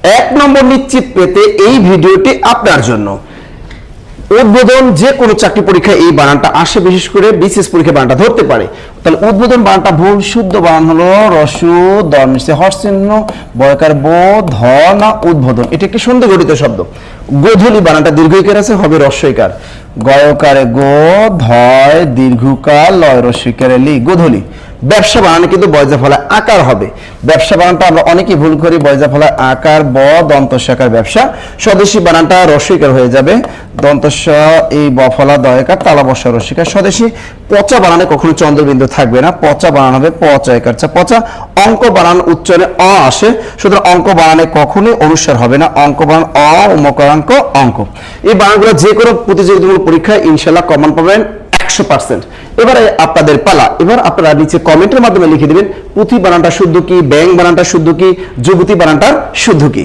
1 নম্বর নিশ্চিত পেতে এই ভিডিওটি আপনার জন্য। উদ্বোধন যে কোনো চাকরি পরীক্ষায় এই বানানটা আসে, বিশেষ করে বিসিএস পরীক্ষায় বানানটা ধরতে পারে। তাহলে উদ্বোধন বানানটা ভুল, শুদ্ধ বানান হলো রস্যু দর্মিসে হরচিহ্ন বয়কার ব ধ না উদ্বোধন। এটা একটি সন্ধি গঠিত শব্দ। গোধূলি বানানটা দীর্ঘইকার আছে, হবে রস্যইকার। গয়কারে গো ধয় দীর্ঘকার লয় রস্যইকারে লি গোধূলি। ব্যবসা বানানে কিন্তু বয়জা ফলায় আকার হবে। ব্যবসা বানানটা আমরা অনেকেই ভুল করি, বয়জা ফলায় আকার ব দন্তস্যাকার ব্যবসা। স্বদেশী বানানটা রস্যইকার হয়ে যাবে, দন্তস্য এই ব ফলা দয়কার তালা বর্ষা রস্যইকার স্বদেশী। পচা বানানে কখনো চন্দ্রবিন্দু থাকবে না, পচা বানান হবে পচয়কার চা পচা। অঙ্ক বানান উচ্চারণে অ আসে, সুতরাং অঙ্ক বানানে কখনোই অনুস্বার হবে না, অঙ্ক বানান অ মকরাঙ্ক অঙ্ক। এই বানানগুলো যে কোনো প্রতিযোগিতামূলক পরীক্ষায় ইনশাআল্লাহ কমন পাবেন 100%। এবারে আপনাদের পালা। এবার আপনারা নিচে কমেন্টের মাধ্যমে লিখে দিবেন পুঁথি বানানটা শুদ্ধ কি, ব্যাং বানানটা শুদ্ধ কি, যুবতী বানানটা শুদ্ধ কি।